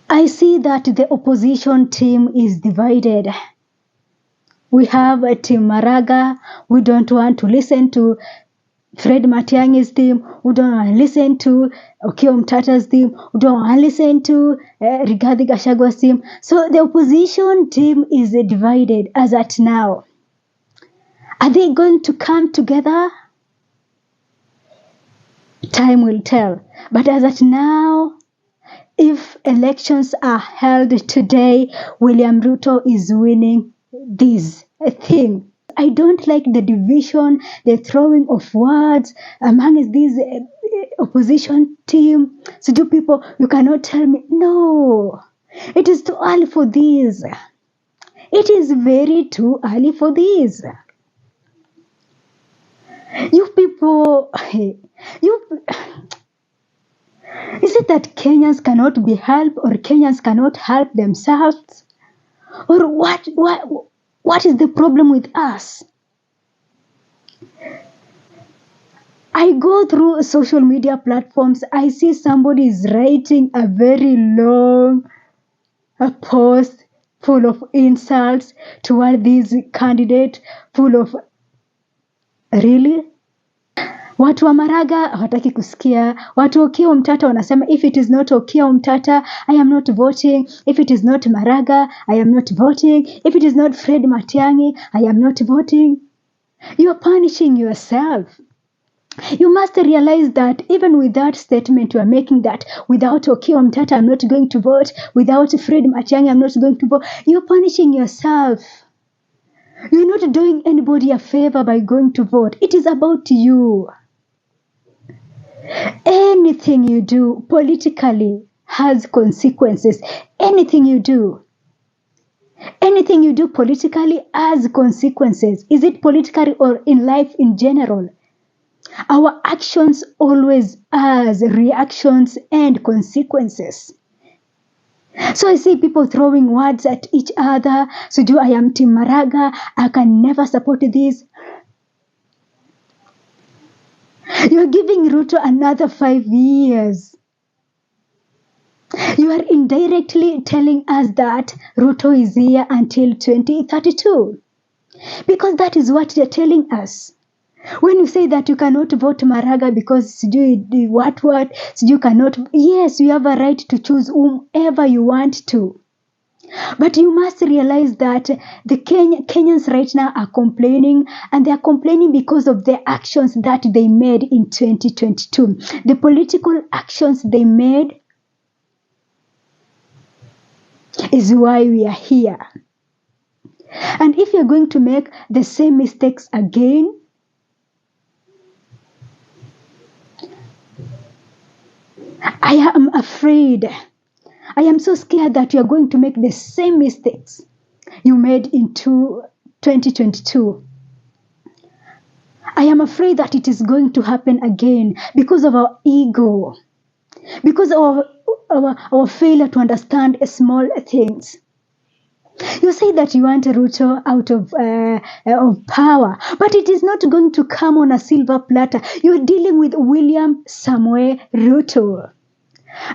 I see that the opposition team is divided. We have a team Maraga. We don't want to listen to Fred Matiang'i's team. We don't want to listen to Omtatah's team. We don't want to listen to Rigathi Gachagwa's team. So the opposition team is divided as at now. Are they going to come together? Time will tell. But as at now, if elections are held today, William Ruto is winning this thing. I don't like the division, the throwing of words among this opposition team. So do people, you cannot tell me, no, it is too early for this. It is very too early for this. You people, is it that Kenyans cannot be helped or Kenyans cannot help themselves? Or what is the problem with us? I go through social media platforms. I see somebody is writing a very long post full of insults toward this candidate, full of really? Watu wa Maraga hawataki kusikia. Watu Okiya Omtatah wanasema if it is not Okiya Omtatah, I am not voting. If it is not Maraga, I am not voting. If it is not Fred Matiang'i, I am not voting. You are punishing yourself. You must realize that even with that statement you are making, that without Okiya Omtatah, I'm not going to vote. Without Fred Matiang'i, I'm not going to vote. You're punishing yourself. You're not doing anybody a favor by going to vote. It is about you. Anything you do politically has consequences. Anything you do politically has consequences. Is it politically or in life in general? Our actions always has reactions and consequences. So I see people throwing words at each other. So I am Team Maraga. I can never support this. You're giving Ruto another 5 years. You are indirectly telling us that Ruto is here until 2032. Because that is what they're telling us. When you say that you cannot vote Maraga because you cannot. Yes, you have a right to choose whomever you want to. But you must realize that the Kenyans right now are complaining, and they are complaining because of the actions that they made in 2022. The political actions they made is why we are here. And if you're going to make the same mistakes again, I am afraid. I am so scared that you are going to make the same mistakes you made in 2022. I am afraid that it is going to happen again because of our ego, because of our failure to understand small things. You say that you want Ruto out of power, but it is not going to come on a silver platter. You're dealing with William Samuel Ruto.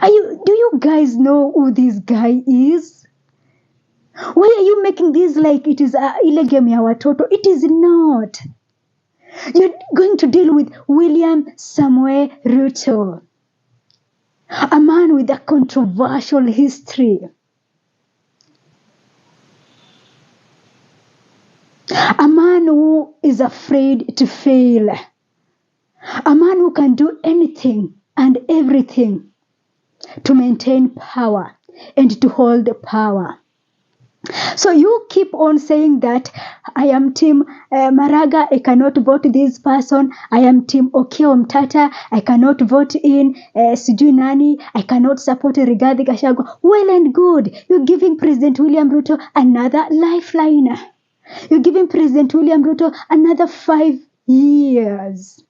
Do you guys know who this guy is? Why are you making this like it is ile game ya watoto? It is not. You're going to deal with William Samuel Ruto, a man with a controversial history, a man who is afraid to fail, a man who can do anything and everything to maintain power and to hold power. So you keep on saying that I am Team Maraga, I cannot vote this person. I am Team Okiya Omtatah, I cannot vote in Sijui Nani, I cannot support Rigathi Gachagua. Well and good. You're giving President William Ruto another lifeline. You're giving President William Ruto another 5 years.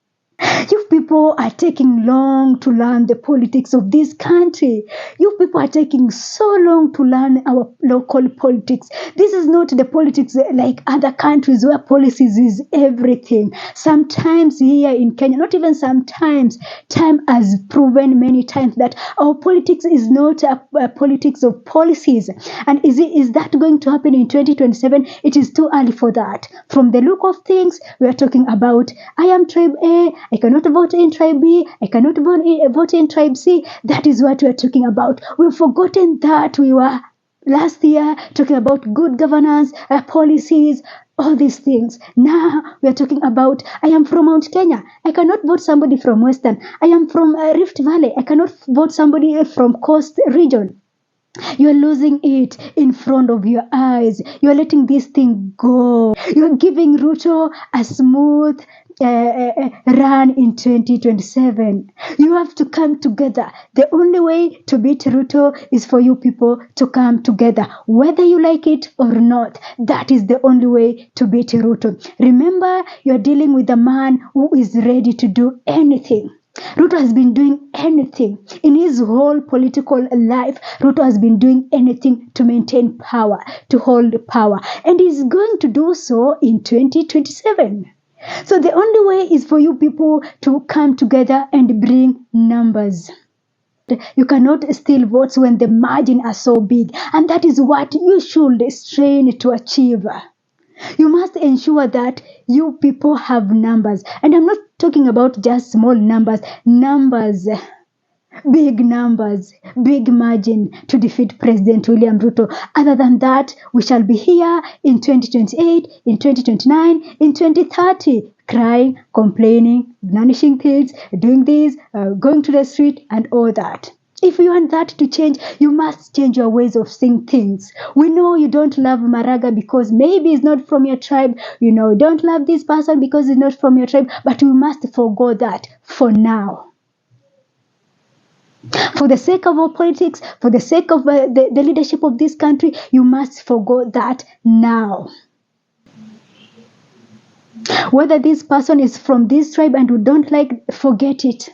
You people are taking long to learn the politics of this country. You people are taking so long to learn our local politics. This is not the politics like other countries where policies is everything. Sometimes here in Kenya, not even sometimes, time has proven many times that our politics is not a politics of policies. And is that going to happen in 2027? It is too early for that. From the look of things, we are talking about, I am tribe A, I cannot vote in tribe B, I cannot vote in tribe C. That is what we are talking about. We've forgotten that we were last year talking about good governance, policies, all these things. Now we are talking about, I am from Mount Kenya, I cannot vote somebody from Western. I am from Rift Valley, I cannot vote somebody from Coast region. You are losing it in front of your eyes. You are letting this thing go. You are giving Ruto a smooth run in 2027. You have to come together. The only way to beat Ruto is for you people to come together. Whether you like it or not, that is the only way to beat Ruto. Remember, you are dealing with a man who is ready to do anything. Ruto has been doing anything in his whole political life. Ruto has been doing anything to maintain power, to hold power, and he's going to do so in 2027. So the only way is for you people to come together and bring numbers. You cannot steal votes when the margin are so big, and that is what you should strain to achieve. You must ensure that you people have numbers. And I'm not talking about just small numbers. Numbers, big margin to defeat President William Ruto. Other than that, we shall be here in 2028, in 2029, in 2030, crying, complaining, garnishing things, doing this, going to the street, and all that. If you want that to change, you must change your ways of seeing things. We know you don't love Maraga because maybe it's not from your tribe. You know, you don't love this person because it's not from your tribe. But we must forgo that for now. For the sake of our politics, for the sake of the leadership of this country, you must forgo that now. Whether this person is from this tribe and we don't like, forget it.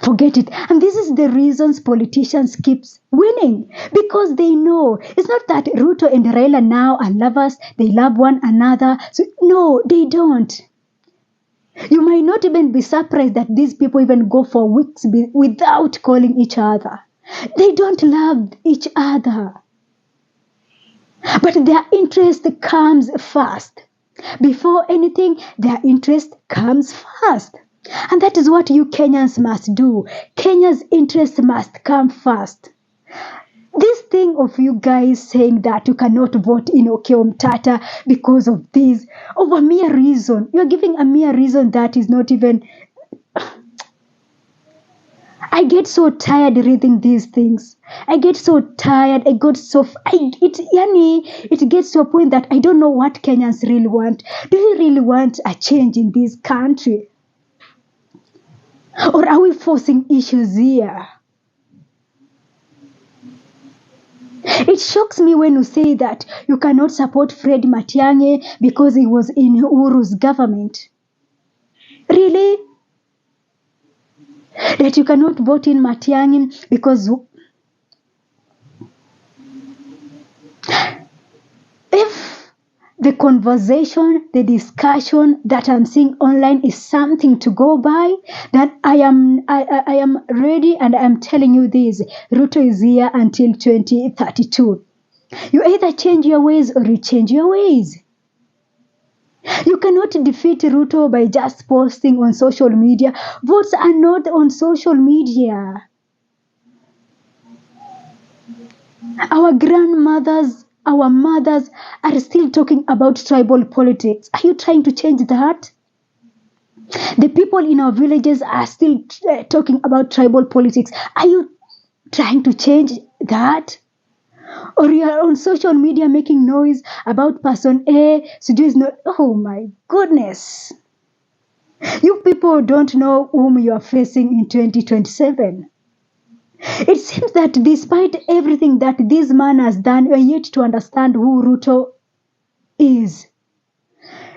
Forget it. And this is the reasons politicians keep winning. Because they know. It's not that Ruto and Raila now are lovers. They love one another. So, no, they don't. You might not even be surprised that these people even go for weeks without calling each other. They don't love each other. But their interest comes first. Before anything, their interest comes first. And that is what you Kenyans must do. Kenya's interest must come first. This thing of you guys saying that you cannot vote in Omtatah because of this, of a mere reason. You are giving a mere reason that is not even... I get so tired reading these things. I get so tired. It gets to a point that I don't know what Kenyans really want. Do you really want a change in this country? Or are we forcing issues here? It shocks me when you say that you cannot support Fred Matiang'i because he was in Uhuru's government. Really? That you cannot vote in Matiang'i because... If the conversation, the discussion that I'm seeing online is something to go by, that I am ready, and I'm telling you this, Ruto is here until 2032. You either change your ways or you change your ways. You cannot defeat Ruto by just posting on social media. Votes are not on social media. Our grandmothers, our mothers are still talking about tribal politics. Are you trying to change that? The people in our villages are still talking about tribal politics. Are you trying to change that? Or you are on social media making noise about person A, so is not... Oh my goodness. You people don't know whom you are facing in 2027. It seems that despite everything that this man has done, you are yet to understand who Ruto is.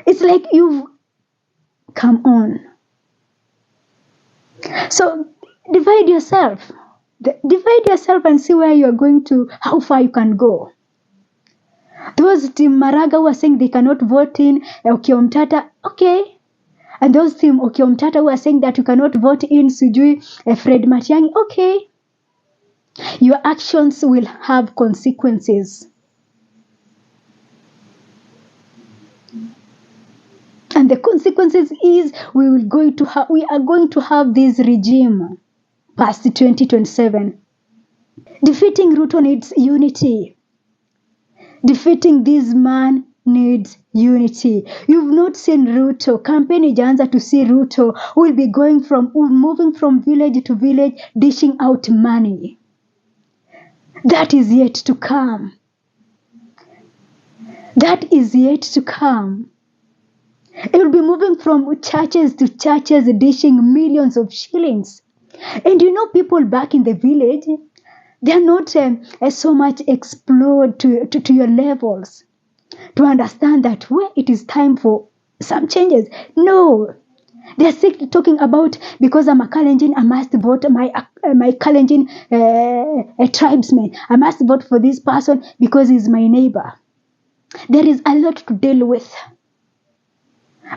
It's like you've... Come on. So divide yourself. Divide yourself and see where you are going to, how far you can go. Those Team Maraga were saying they cannot vote in Omtatah, okay. And those Team Omtatah were saying that you cannot vote in Sujui Fred Matiang'i, okay. Your actions will have consequences. And the consequences is we are going to have this regime past 2027. Defeating Ruto needs unity. Defeating this man needs unity. You've not seen Ruto. Campaign ijaanza to see Ruto will be moving from village to village, dishing out money. That is yet to come. That is yet to come. It will be moving from churches to churches, dishing millions of shillings. And you know, people back in the village, they are not so much explored to your levels to understand that where it is time for some changes. No, they are sick talking about because I'm a Kalenjin, I must vote my Kalenjin tribesman. I must vote for this person because he's my neighbor. There is a lot to deal with.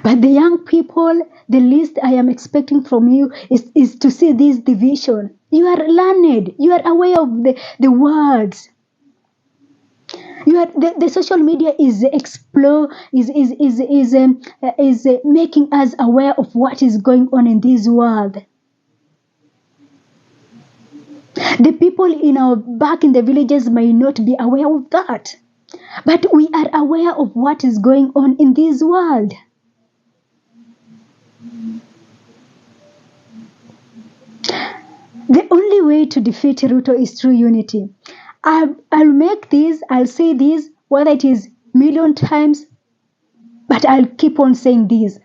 But the young people, the least I am expecting from you is to see this division. You are learned. You are aware of the words. The social media is making us aware of what is going on in this world. The people back in the villages may not be aware of that, but we are aware of what is going on in this world. The only way to defeat Ruto is through unity. I'll say this, whether it is million times, but I'll keep on saying this,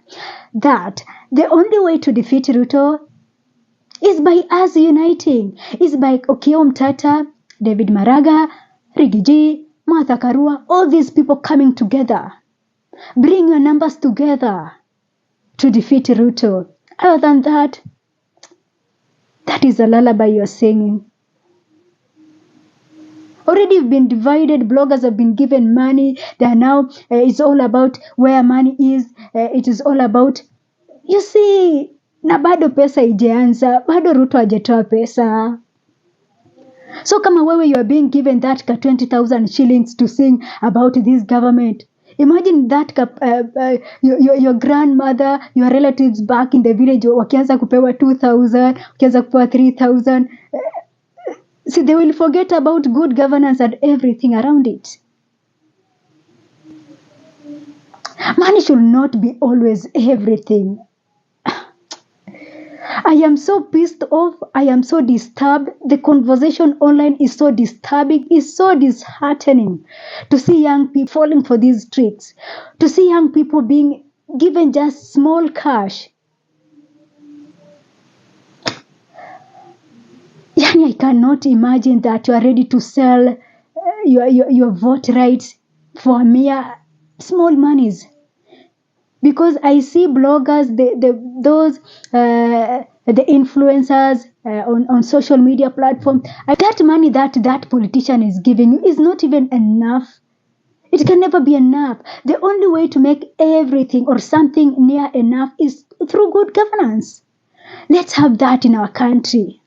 that the only way to defeat Ruto is by us uniting, is by Okiya Omtatah, David Maraga, Rigiji, Martha Karua, all these people coming together. Bring your numbers together to defeat Ruto. Other than that, that is a lullaby you're singing. Already you've been divided. Bloggers have been given money. They are now, it's all about where money is. It is all about, you see, na bado pesa ijaanza, bado Ruto hajatoa pesa. So kama wewe you are being given that 20,000 shillings to sing about this government, imagine that your grandmother, your relatives back in the village wakianza kupewa 2,000, wakianza kupewa 3,000. See, they will forget about good governance and everything around it. Money should not be always everything. I am so pissed off. I am so disturbed. The conversation online is so disturbing. It's so disheartening to see young people falling for these tricks. To see young people being given just small cash. I cannot imagine that you are ready to sell your vote rights for mere small monies. Because I see bloggers, the influencers on social media platforms, that money that politician is giving you is not even enough. It can never be enough. The only way to make everything or something near enough is through good governance. Let's have that in our country.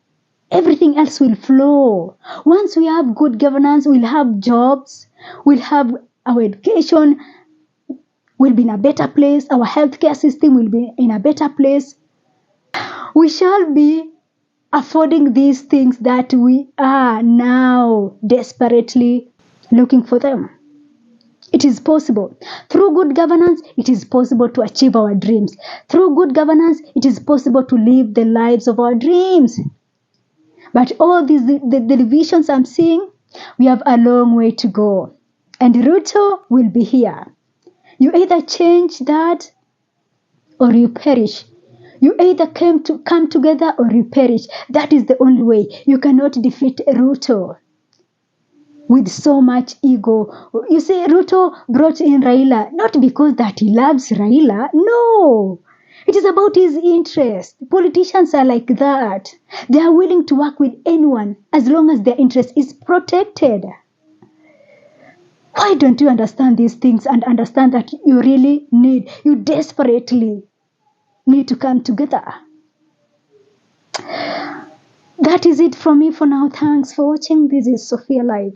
Everything else will flow. Once we have good governance, we'll have jobs, we'll have our education, we'll be in a better place, our healthcare system will be in a better place. We shall be affording these things that we are now desperately looking for them. It is possible. Through good governance, it is possible to achieve our dreams. Through good governance, it is possible to live the lives of our dreams. But all these the divisions I'm seeing, we have a long way to go. And Ruto will be here. You either change that or you perish. You either come together or you perish. That is the only way. You cannot defeat Ruto with so much ego. You see, Ruto brought in Raila not because that he loves Raila. No. It is about his interest. Politicians are like that. They are willing to work with anyone as long as their interest is protected. Why don't you understand these things and understand that you desperately need to come together? That is it from me for now. Thanks for watching. This is Sophia Live.